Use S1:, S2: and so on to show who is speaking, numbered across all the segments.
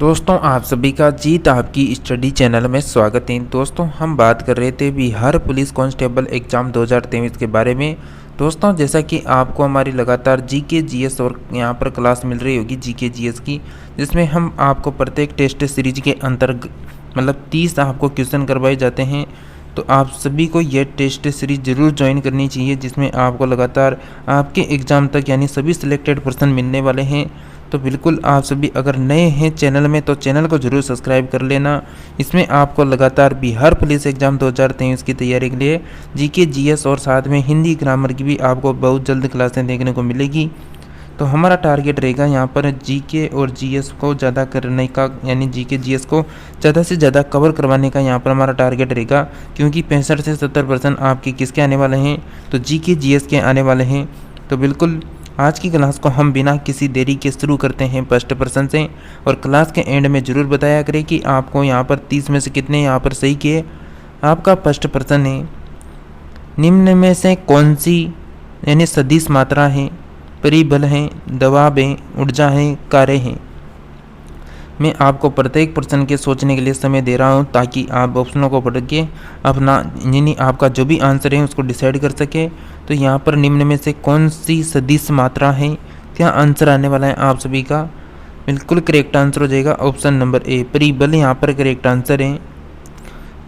S1: दोस्तों आप सभी का जीत आपकी स्टडी चैनल में स्वागत है। दोस्तों हम बात कर रहे थे बिहार पुलिस कांस्टेबल एग्ज़ाम 2023 के बारे में। दोस्तों जैसा कि आपको हमारी लगातार जीके जीएस और यहाँ पर क्लास मिल रही होगी जीके जीएस की, जिसमें हम आपको प्रत्येक टेस्ट सीरीज के अंतर्गत 30 आपको क्वेश्चन करवाए जाते हैं। तो आप सभी को यह टेस्ट सीरीज ज़रूर ज्वाइन करनी चाहिए, जिसमें आपको लगातार आपके एग्ज़ाम तक यानी सभी सिलेक्टेड पर्सन मिलने वाले हैं। तो बिल्कुल आप सभी अगर नए हैं चैनल में तो चैनल को ज़रूर सब्सक्राइब कर लेना। इसमें आपको लगातार बिहार पुलिस एग्ज़ाम 2023 की तैयारी के लिए जीके जीएस और साथ में हिंदी ग्रामर की भी आपको बहुत जल्द क्लासें देखने को मिलेगी। तो हमारा टारगेट रहेगा यहाँ पर जीके और जीएस को ज़्यादा करने का, यानी जीके जीएस को ज़्यादा से ज़्यादा कवर करवाने का यहाँ पर हमारा टारगेट रहेगा, क्योंकि 65 से 70% आपके किसके आने वाले हैं, तो जीके जीएस के आने वाले हैं। तो बिल्कुल आज की क्लास को हम बिना किसी देरी के शुरू करते हैं फर्स्ट पर्सन से। और क्लास के एंड में ज़रूर बताया करें कि आपको यहाँ पर 30 में से कितने यहाँ पर सही किए। आपका फर्स्ट पर्सन है, निम्न में से कौन सी यानी सदिश मात्रा है, परिबल है, दबाव है, ऊर्जा है, कार्य है। मैं आपको प्रत्येक पर्सन के सोचने के लिए समय दे रहा हूं ताकि आप ऑप्शनों को पढ़ के अपना यानी आपका जो भी आंसर है उसको डिसाइड कर सके। तो यहाँ पर निम्न में से कौन सी सदिश मात्रा है, क्या आंसर आने वाला है आप सभी का। बिल्कुल करेक्ट आंसर हो जाएगा ऑप्शन नंबर ए, परिबल यहाँ पर करेक्ट आंसर है।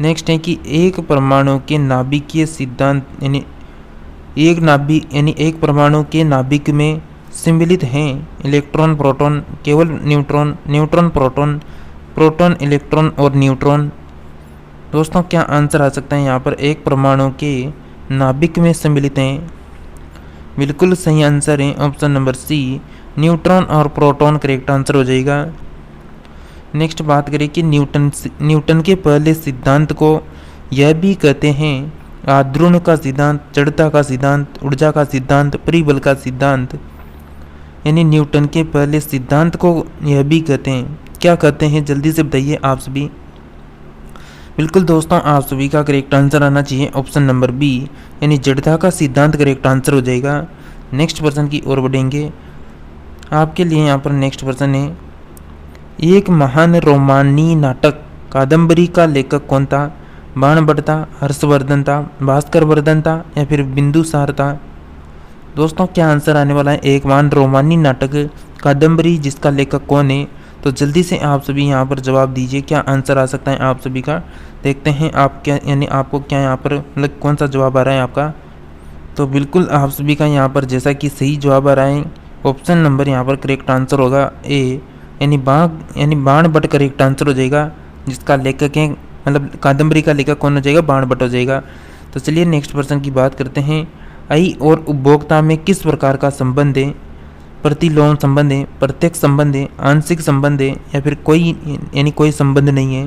S1: नेक्स्ट है कि एक परमाणु के नाभिकीय सिद्धांत यानी एक परमाणु के नाभिक में सम्मिलित हैं इलेक्ट्रॉन प्रोटॉन, केवल neutron, neutron proton, proton electron और न्यूट्रॉन। दोस्तों क्या आंसर आ सकता है यहाँ पर, एक परमाणु के नाभिक में सम्मिलित हैं। बिल्कुल सही आंसर है ऑप्शन नंबर सी, न्यूट्रॉन और प्रोटॉन करेक्ट आंसर हो जाएगा। नेक्स्ट बात करें कि न्यूटन के पहले सिद्धांत को यह भी कहते हैं आद्रुण का सिद्धांत, जड़ता का सिद्धांत, ऊर्जा का सिद्धांत, परिबल का सिद्धांत। यानी न्यूटन के पहले सिद्धांत को यह भी कहते हैं, क्या कहते हैं जल्दी से बताइए आप सभी। बिल्कुल दोस्तों आप सभी का करेक्ट आंसर आना चाहिए ऑप्शन नंबर बी, यानी जड़ता का सिद्धांत करेक्ट आंसर हो जाएगा। नेक्स्ट पर्सन की ओर बढ़ेंगे। आपके लिए यहाँ पर नेक्स्ट पर्सन है, एक महान रोमानी नाटक कादम्बरी का लेखक कौन था। बाणभट्ट था, हर्षवर्धन था, भास्कर वर्धन था या फिर बिंदुसार था। दोस्तों क्या आंसर आने वाला है, एक महान रोमानी नाटक कादम्बरी जिसका लेखक कौन है। तो जल्दी से आप सभी यहाँ पर जवाब दीजिए, क्या आंसर आ सकता है आप सभी का। देखते हैं आप क्या यानी आपको क्या यहाँ पर कौन सा जवाब आ रहा है आपका। तो बिल्कुल आप सभी का यहाँ पर जैसा कि सही जवाब आ रहा है ऑप्शन नंबर यहाँ पर करेक्ट आंसर होगा ए, यानी बाणभट्ट करेक्ट आंसर हो जाएगा। जिसका लेखक है कादम्बरी का लेखक कौन हो जाएगा, बाणभट्ट हो जाएगा। तो चलिए नेक्स्ट पर्सन की बात करते हैं। आई और उपभोक्ता में किस प्रकार का संबंध है, प्रतिलोम संबंध है, प्रत्यक्ष संबंध है, आंशिक संबंध है या फिर कोई संबंध नहीं है।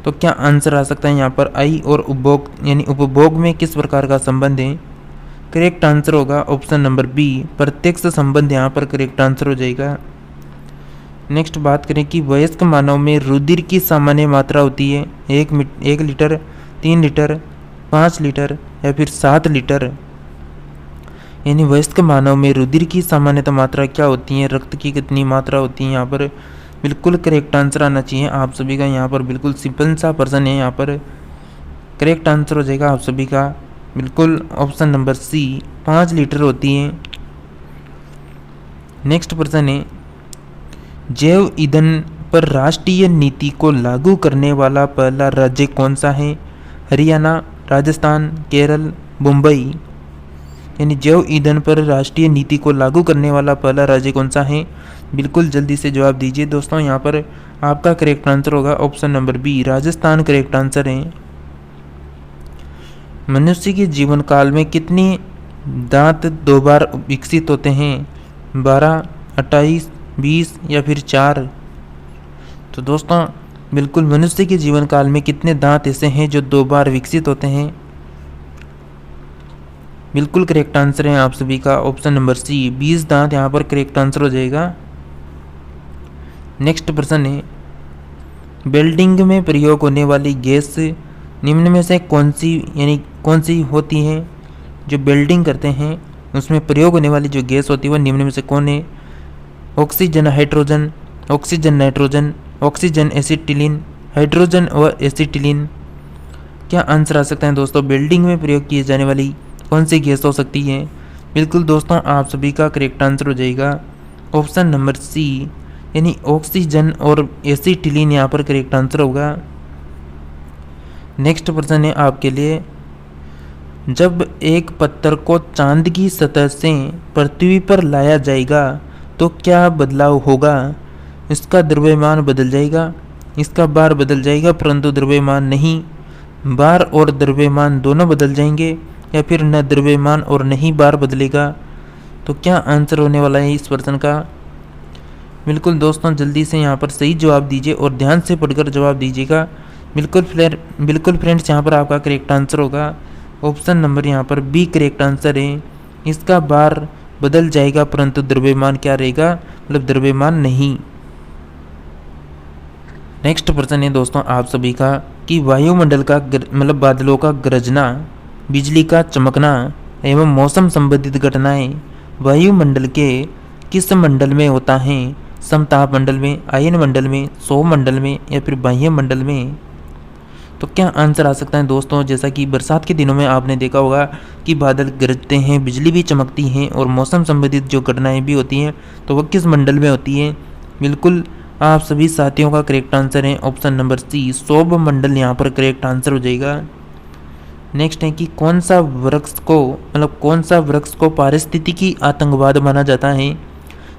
S1: तो क्या आंसर आ सकता है यहाँ पर, आई और उपभोग में किस प्रकार का संबंध है। करेक्ट आंसर होगा ऑप्शन नंबर बी, प्रत्यक्ष संबंध यहाँ पर करेक्ट आंसर हो जाएगा। नेक्स्ट बात करें कि वयस्क मानव में रुधिर की सामान्य मात्रा होती है 1 लीटर, 3 लीटर, 5 लीटर या फिर 7 लीटर। यानी वयस्क मानव में रुधिर की सामान्यतः मात्रा क्या होती है, रक्त की कितनी मात्रा होती है यहाँ पर। बिल्कुल करेक्ट आंसर आना चाहिए आप सभी का यहाँ पर। बिल्कुल सिंपल सा पर्सन है यहाँ पर, करेक्ट आंसर हो जाएगा आप सभी का। बिल्कुल ऑप्शन नंबर सी, 5 लीटर होती है। नेक्स्ट पर्सन है, जैव ईंधन पर राष्ट्रीय नीति को लागू करने वाला पहला राज्य कौन सा है। हरियाणा, राजस्थान, केरल, मुंबई। यानी जैव ईंधन पर राष्ट्रीय नीति को लागू करने वाला पहला राज्य कौन सा है। बिल्कुल जल्दी से जवाब दीजिए दोस्तों, यहाँ पर आपका करेक्ट आंसर होगा option number B, Rajasthan correct answer है। मनुष्य के जीवन काल में कितने दांत 2 बार विकसित होते हैं, 12, 28, 20 या फिर 4। तो दोस्तों बिल्कुल मनुष्य के जीवन काल में कितने दांत ऐसे हैं जो 2 बार विकसित होते हैं। बिल्कुल करेक्ट आंसर है आप सभी का ऑप्शन नंबर सी, 20 दांत यहाँ पर करेक्ट आंसर हो जाएगा। नेक्स्ट प्रश्न है, वेल्डिंग में प्रयोग होने वाली गैस निम्न में से कौन सी होती है। जो वेल्डिंग करते हैं उसमें प्रयोग होने वाली जो गैस होती है वह निम्न में से कौन है। Oxygen, hydrogen, oxygen nitrogen, oxygen acetylene, hydrogen व एसिटिलीन। क्या आंसर आ सकता है दोस्तों? बिल्डिंग में प्रयोग की जाने वाली कौन सी गैस हो सकती है? बिल्कुल दोस्तों, आप सभी का करेक्ट आंसर हो जाएगा ऑप्शन नंबर सी, यानी ऑक्सीजन और एसिटिलीन यहाँ पर करेक्ट आंसर होगा। नेक्स्ट प्रश्न है आपके लिए, जब एक पत्थर को चांद की सतह से पृथ्वी पर लाया जाएगा तो क्या बदलाव होगा? इसका द्रव्यमान बदल जाएगा, इसका भार बदल जाएगा परंतु द्रव्यमान नहीं। भार और द्रव्यमान दोनों बदल जाएंगे या फिर न द्रव्यमान और नहीं भार बदलेगा? तो क्या आंसर होने वाला है इस प्रश्न का? बिल्कुल दोस्तों, जल्दी से यहाँ पर सही जवाब दीजिए और ध्यान से पढ़कर जवाब दीजिएगा। बिल्कुल फ्रेंड्स, यहाँ पर आपका करेक्ट आंसर होगा ऑप्शन नंबर यहाँ पर बी करेक्ट आंसर है। इसका भार बदल जाएगा परंतु द्रव्यमान क्या रहेगा? मतलब द्रव्यमान नहीं। नेक्स्ट प्रश्न है दोस्तों आप सभी का कि वायुमंडल का मतलब बादलों का गरजना, बिजली का चमकना एवं मौसम संबंधित घटनाएं वायुमंडल के किस मंडल में होता है? समताप मंडल में, आयन मंडल में, सौर मंडल में या फिर बाह्य मंडल में? तो क्या आंसर आ सकता है दोस्तों? जैसा कि बरसात के दिनों में आपने देखा होगा कि बादल गरजते हैं, बिजली भी चमकती हैं और मौसम संबंधित जो घटनाएं भी होती हैं तो वह किस मंडल में होती हैं? बिल्कुल आप सभी साथियों का करेक्ट आंसर है ऑप्शन नंबर सी, सौर मंडल यहाँ पर करेक्ट आंसर हो जाएगा। नेक्स्ट है कि कौन सा वृक्ष को पारिस्थितिकी आतंकवाद माना जाता है?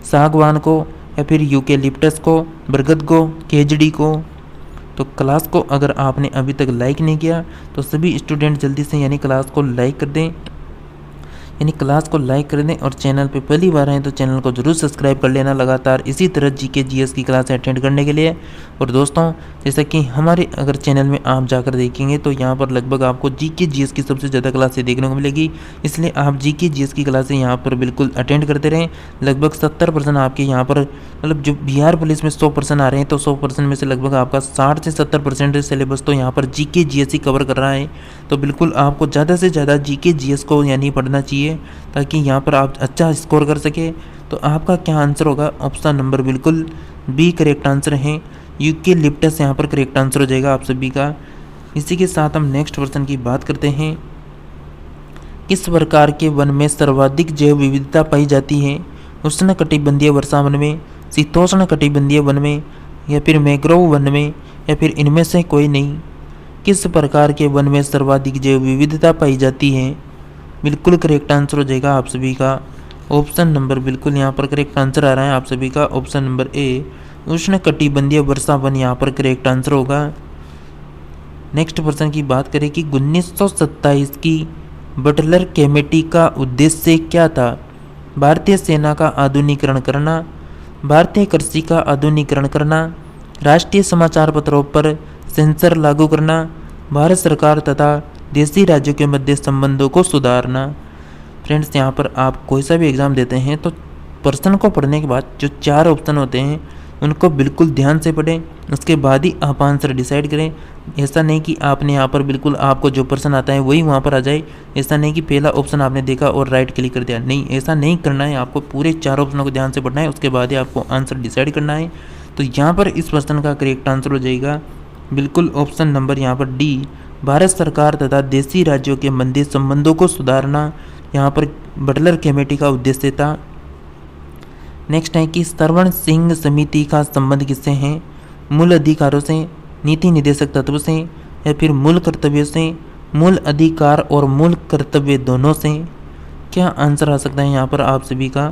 S1: सागवान को या फिर यूकेलिप्टस को, बरगद को, खेजड़ी को? तो क्लास को अगर आपने अभी तक लाइक नहीं किया तो सभी स्टूडेंट जल्दी से यानी क्लास को लाइक कर दें, और चैनल पे पहली बार आए तो चैनल को जरूर सब्सक्राइब कर लेना लगातार इसी तरह जीके जीएस की क्लास अटेंड करने के लिए। और दोस्तों, जैसा कि हमारे अगर चैनल में आप जाकर देखेंगे तो यहाँ पर लगभग आपको जीके जीएस की सबसे ज़्यादा क्लासें देखने को मिलेगी, इसलिए आप जीके जीएस की क्लासें यहाँ पर बिल्कुल अटेंड करते रहें। लगभग 70% आपके यहाँ पर मतलब जो बिहार पुलिस में 100% आ रहे हैं तो 100% में से लगभग आपका 60 से 70% सिलेबस तो यहाँ पर जीके जीएस ही कवर कर रहा है। तो बिल्कुल आपको ज़्यादा से ज़्यादा जीके जीएस को यानी पढ़ना चाहिए ताकि यहाँ पर आप अच्छा स्कोर कर सके। तो आपका क्या आंसर होगा? ऑप्शन नंबर बिल्कुल बी करेक्ट आंसर है, यूकेलिप्टस यहाँ पर करेक्ट आंसर हो जाएगा आप सभी का। इसी के साथ हम नेक्स्ट प्रश्न की बात करते हैं, किस प्रकार के वन में सर्वाधिक जैव विविधता पाई जाती है? उष्ण कटिबंधीय वर्षा वन में, शीतोष्ण कटिबंधीय वन में या फिर मैंग्रोव वन में या फिर इनमें से कोई नहीं? किस प्रकार के वन में सर्वाधिक जैव विविधता पाई जाती है? बिल्कुल करेक्ट आंसर हो जाएगा आप सभी का ऑप्शन नंबर, बिल्कुल यहाँ पर करेक्ट आंसर आ रहा है आप सभी का ऑप्शन नंबर ए, उष्ण कटिबंधीय वर्षा वन यहाँ पर करेक्ट आंसर होगा। नेक्स्ट प्रश्न की बात करें कि 1927 की बटलर कमेटी का उद्देश्य क्या था? भारतीय सेना का आधुनिकीकरण करना, भारतीय कृषि का आधुनिकीकरण करना, राष्ट्रीय समाचार पत्रों पर सेंसर लागू करना, भारत सरकार तथा देशी राज्यों के मध्य संबंधों को सुधारना। फ्रेंड्स, यहाँ पर आप कोई सा भी एग्ज़ाम देते हैं तो प्रश्न को पढ़ने के बाद जो 4 ऑप्शन होते हैं उनको बिल्कुल ध्यान से पढ़ें, उसके बाद ही आप आंसर डिसाइड करें। ऐसा नहीं कि आपने यहाँ पर बिल्कुल आपको जो प्रश्न आता है वही वहाँ पर आ जाए। ऐसा नहीं कि पहला ऑप्शन आपने देखा और राइट क्लिक कर दिया, नहीं, ऐसा नहीं करना है। आपको पूरे 4 ऑप्शनों को ध्यान से पढ़ना है, उसके बाद ही आपको आंसर डिसाइड करना है। तो यहाँ पर इस प्रश्न का करेक्ट आंसर हो जाएगा बिल्कुल ऑप्शन नंबर यहाँ पर डी, भारत सरकार तथा देशी राज्यों के मध्य संबंधों को सुधारना यहाँ पर बटलर कमेटी का उद्देश्य था। नेक्स्ट है कि श्रवण सिंह समिति का संबंध किससे है? मूल अधिकारों से, नीति निर्देशक तत्व से या फिर मूल कर्तव्यों से? मूल अधिकार और मूल कर्तव्य दोनों से? क्या आंसर आ सकता है यहाँ पर आप सभी का?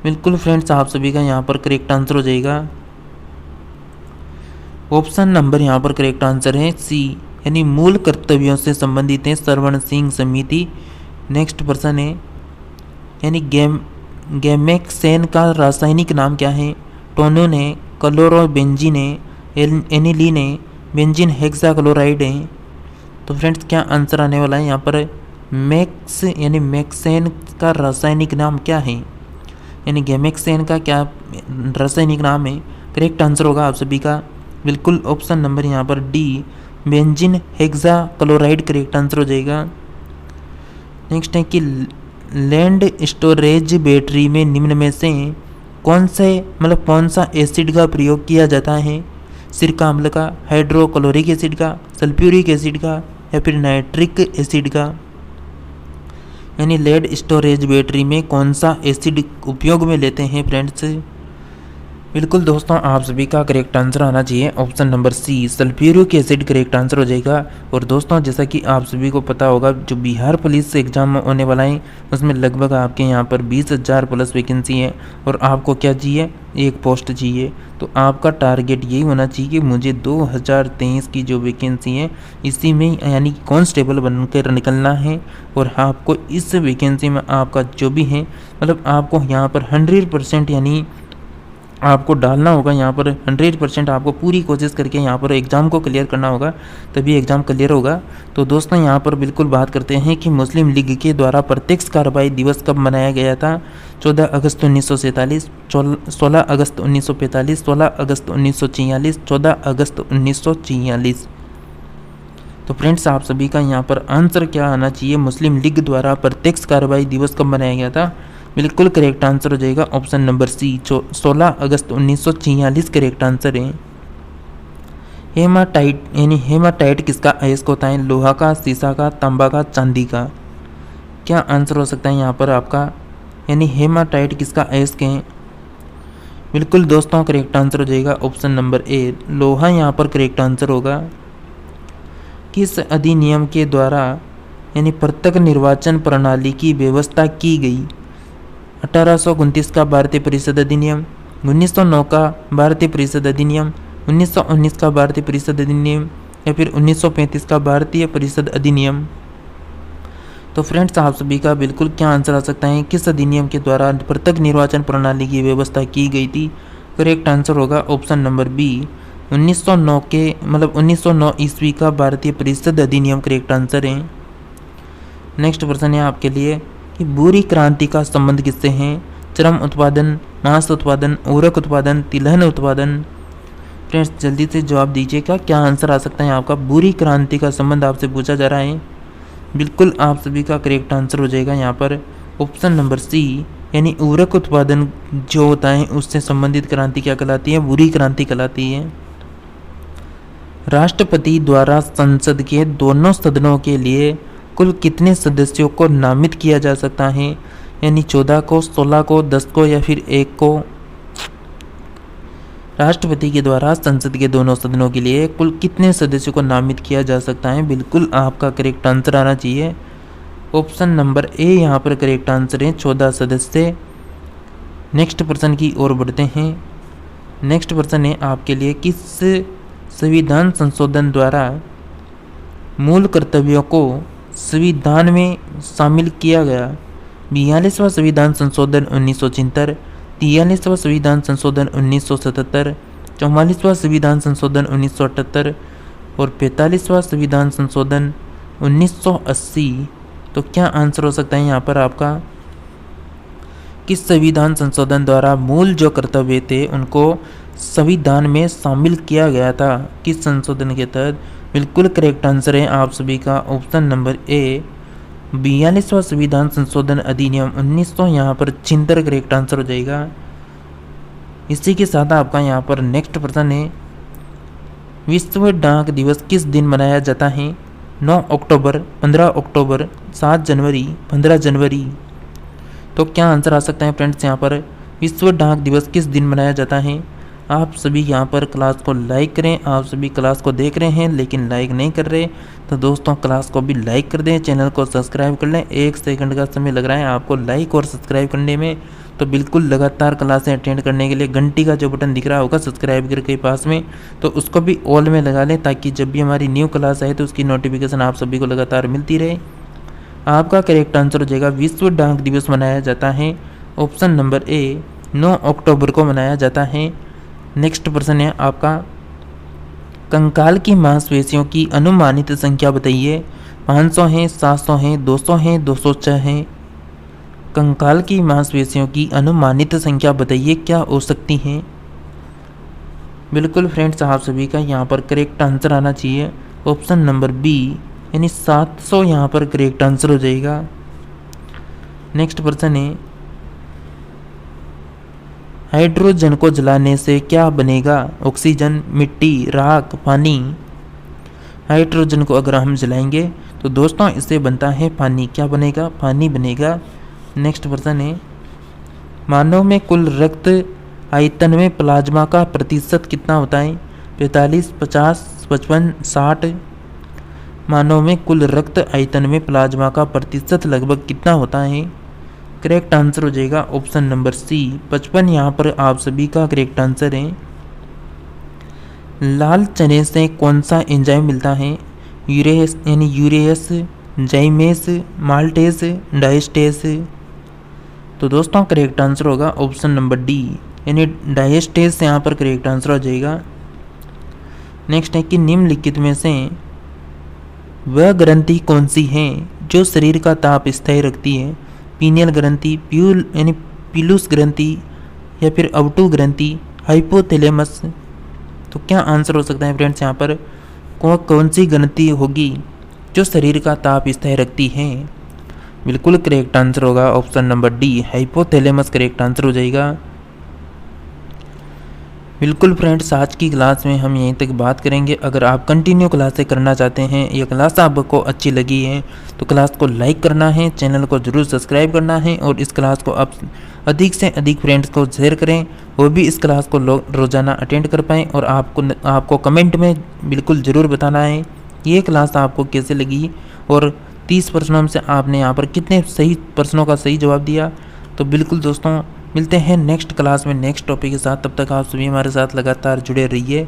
S1: बिल्कुल फ्रेंड्स, आप सभी का यहाँ पर करेक्ट आंसर हो जाएगा ऑप्शन नंबर यहाँ पर करेक्ट आंसर है सी, यानी मूल कर्तव्यों से संबंधित है श्रवण सिंह समिति। नेक्स्ट प्रश्न है, यानी गैमेक्सेन का रासायनिक नाम क्या है? टोनून है, क्लोरोबेंजीन है, एनिलीन है, बेंजीन हेक्साक्लोराइड है? तो फ्रेंड्स, क्या आंसर आने वाला है यहाँ पर? मैक्सेन का रासायनिक नाम क्या है? यानी गैमेक्सेन का क्या रासायनिक नाम है? करेक्ट आंसर होगा आप सभी का बिल्कुल ऑप्शन नंबर यहाँ पर D, benzene hexachloride correct answer हो जाएगा। नेक्स्ट है कि लैंड स्टोरेज बैटरी में निम्न में से कौन सा एसिड का प्रयोग किया जाता है? सिरका अम्ल का, हाइड्रोक्लोरिक एसिड का, सल्फ्यूरिक एसिड का या फिर नाइट्रिक एसिड का? यानी लेड स्टोरेज बैटरी में कौन सा एसिड उपयोग में लेते हैं फ्रेंड्स? बिल्कुल दोस्तों, आप सभी का करेक्ट आंसर आना चाहिए option number C, sulphuric acid correct answer हो जाएगा। और दोस्तों, जैसा कि आप सभी को पता होगा, जो बिहार पुलिस से एग्जाम होने वाला है उसमें लगभग आपके यहाँ पर 20,000 प्लस वैकेंसी है और आपको क्या चाहिए? एक पोस्ट चाहिए। तो आपका टारगेट यही होना चाहिए कि मुझे 2023 की जो वैकेंसी है इसी में यानी कांस्टेबल बनकर निकलना है। और आपको इस वैकेंसी में आपका जो भी है आपको यहाँ पर 100% यानी आपको डालना होगा। यहाँ पर 100% आपको पूरी कोशिश करके यहाँ पर एग्ज़ाम को क्लियर करना होगा, तभी एग्ज़ाम क्लियर होगा। तो दोस्तों, यहाँ पर बिल्कुल बात करते हैं कि मुस्लिम लीग के द्वारा प्रत्यक्ष कार्रवाई दिवस कब मनाया गया था? 14 अगस्त 1947, 16 अगस्त 1945, 16 अगस्त 1946, 14 अगस्त 1946। तो फ्रेंड्स, आप सभी का यहाँ पर आंसर क्या आना चाहिए? मुस्लिम लीग द्वारा प्रत्यक्ष कार्रवाई दिवस कब मनाया गया था? बिल्कुल करेक्ट आंसर हो जाएगा ऑप्शन नंबर सी, 16 अगस्त 1946 करेक्ट आंसर है। हेमाटाइट यानी हेमाटाइट किसका अयस्क होता है? लोहा का, सीसा का, तांबा का, चांदी का? क्या आंसर हो सकता है यहाँ पर आपका? यानी हेमाटाइट किसका अयस्क है? बिल्कुल दोस्तों, करेक्ट आंसर हो जाएगा ऑप्शन नंबर ए, लोहा यहाँ पर करेक्ट आंसर होगा। किस अधिनियम के द्वारा यानी पृथक निर्वाचन प्रणाली की व्यवस्था की गई? 1829 का भारतीय परिषद अधिनियम, 1909 का भारतीय परिषद अधिनियम, 1919 का भारतीय परिषद अधिनियम या फिर 1935 का भारतीय परिषद अधिनियम? तो फ्रेंड्स, आप सभी का बिल्कुल क्या आंसर आ सकता है? किस अधिनियम के द्वारा पृथक निर्वाचन प्रणाली की व्यवस्था की गई थी? करेक्ट आंसर होगा ऑप्शन नंबर बी, 1909 के 1909 ईस्वी का भारतीय परिषद अधिनियम करेक्ट आंसर है। नेक्स्ट प्रश्न है आपके लिए कि भूरी क्रांति का संबंध किससे है? चरम उत्पादन, मांस उत्पादन, उर्वरक उत्पादन, तिलहन उत्पादन? फ्रेंड्स, जल्दी से जवाब दीजिएगा, क्या आंसर आ सकता है आपका? भूरी क्रांति का संबंध आपसे पूछा जा रहा है। बिल्कुल आप सभी का करेक्ट आंसर हो जाएगा यहाँ पर ऑप्शन नंबर सी, यानी उर्वरक उत्पादन जो होता है उससे संबंधित क्रांति क्या कहलाती है? भूरी क्रांति कहलाती है। राष्ट्रपति द्वारा संसद के दोनों सदनों के लिए कुल कितने सदस्यों को नामित किया जा सकता है? यानी 14 को, 16 को, 10 को या फिर 1 को? राष्ट्रपति के द्वारा संसद के दोनों सदनों के लिए कुल कितने सदस्यों को नामित किया जा सकता है? बिल्कुल आपका करेक्ट आंसर आना चाहिए ऑप्शन नंबर ए, यहाँ पर करेक्ट आंसर है 14 सदस्य। नेक्स्ट प्रश्न की ओर बढ़ते हैं। नेक्स्ट प्रश्न है आपके लिए, किस संविधान संशोधन द्वारा मूल कर्तव्यों को संविधान में शामिल किया गया? 42वां संविधान संशोधन 1976, 43वां संविधान संशोधन 1977, 44वां संविधान संशोधन 1978 और 45वां संविधान संशोधन 1980। तो क्या आंसर हो सकता है यहाँ पर आपका? किस संविधान संशोधन द्वारा मूल जो कर्तव्य थे उनको संविधान में शामिल किया गया था? किस संशोधन के तहत? बिल्कुल करेक्ट आंसर है आप सभी का ऑप्शन नंबर ए, 42वां संविधान संशोधन अधिनियम 1900 यहाँ पर 76 करेक्ट आंसर हो जाएगा। इसी के साथ आपका यहाँ पर नेक्स्ट प्रश्न है, विश्व डाक दिवस किस दिन मनाया जाता है? 9 अक्टूबर, 15 अक्टूबर, 7 जनवरी, 15 जनवरी? तो क्या आंसर आ सकता है फ्रेंड्स यहाँ पर? विश्व डाक दिवस किस दिन मनाया जाता है? आप सभी यहाँ पर क्लास को लाइक करें। आप सभी क्लास को देख रहे हैं लेकिन लाइक नहीं कर रहे, तो दोस्तों क्लास को भी लाइक कर दें, चैनल को सब्सक्राइब कर लें। 1 सेकंड का समय लग रहा है आपको लाइक और सब्सक्राइब करने में। तो बिल्कुल लगातार क्लासें अटेंड करने के लिए घंटी का जो बटन दिख रहा होगा सब्सक्राइब करके पास में, तो उसको भी ऑल में लगा लें ताकि जब भी हमारी न्यू क्लास आए तो उसकी नोटिफिकेशन आप सभी को लगातार मिलती रहे। आपका करेक्ट आंसर हो जाएगा, विश्व डाक दिवस मनाया जाता है ऑप्शन नंबर ए, 9 अक्टूबर को मनाया जाता है। नेक्स्ट प्रश्न है आपका, कंकाल की मांसपेशियों की अनुमानित संख्या बताइए। 500 है, 700 है, 200 है, 206 है? कंकाल की मांसपेशियों की अनुमानित संख्या बताइए, क्या हो सकती है? बिल्कुल फ्रेंड्स, आप सभी का यहाँ पर करेक्ट आंसर आना चाहिए ऑप्शन नंबर बी, यानी 700 यहाँ पर करेक्ट आंसर हो जाएगा। नेक्स्ट प्रश्न है, हाइड्रोजन को जलाने से क्या बनेगा? ऑक्सीजन, मिट्टी, राख, पानी। हाइड्रोजन को अगर हम जलाएंगे तो दोस्तों इससे बनता है पानी। क्या बनेगा? पानी बनेगा। नेक्स्ट प्रश्न है, मानव में कुल रक्त आयतन में प्लाज्मा का प्रतिशत कितना होता है? 45, 50, 55, 60। मानव में कुल रक्त आयतन में प्लाज्मा का प्रतिशत लगभग कितना होता है? करेक्ट आंसर हो जाएगा ऑप्शन नंबर सी, 55 यहाँ पर आप सभी का करेक्ट आंसर है। लाल चने से कौन सा एंजाइम मिलता है? यूरेस यानी यूरेस, जाइमेस, माल्टेस, डायस्टेस। तो दोस्तों करेक्ट आंसर होगा ऑप्शन नंबर डी यानी डायस्टेस यहाँ पर करेक्ट आंसर हो जाएगा। नेक्स्ट है कि निम्नलिखित में से वह ग्रंथि कौन सी है जो शरीर का ताप स्थायी रखती है? पीनियल ग्रंथि, प्यूल यानी पीलूस ग्रंथि, या फिर अवटू ग्रंथि, हाइपोथैलेमस। तो क्या आंसर हो सकता है फ्रेंड्स यहाँ पर? कौन सी ग्रंथि होगी जो शरीर का ताप स्थायी रखती है? बिल्कुल करेक्ट आंसर होगा option number D, hypothalamus correct answer हो जाएगा। बिल्कुल फ्रेंड्स, आज की क्लास में हम यहीं तक बात करेंगे। अगर आप कंटिन्यू क्लासें करना चाहते हैं, ये क्लास आपको अच्छी लगी है तो क्लास को लाइक करना है, चैनल को जरूर सब्सक्राइब करना है और इस क्लास को आप अधिक से अधिक फ्रेंड्स को शेयर करें, वो भी इस क्लास को रोज़ाना अटेंड कर पाएँ। और आपको कमेंट में बिल्कुल ज़रूर बताना है ये क्लास आपको कैसे लगी और 30 प्रश्नों से आपने यहाँ पर कितने सही प्रश्नों का सही जवाब दिया। तो बिल्कुल दोस्तों, मिलते हैं नेक्स्ट क्लास में नेक्स्ट टॉपिक के साथ। तब तक आप सभी हमारे साथ लगातार जुड़े रहिए।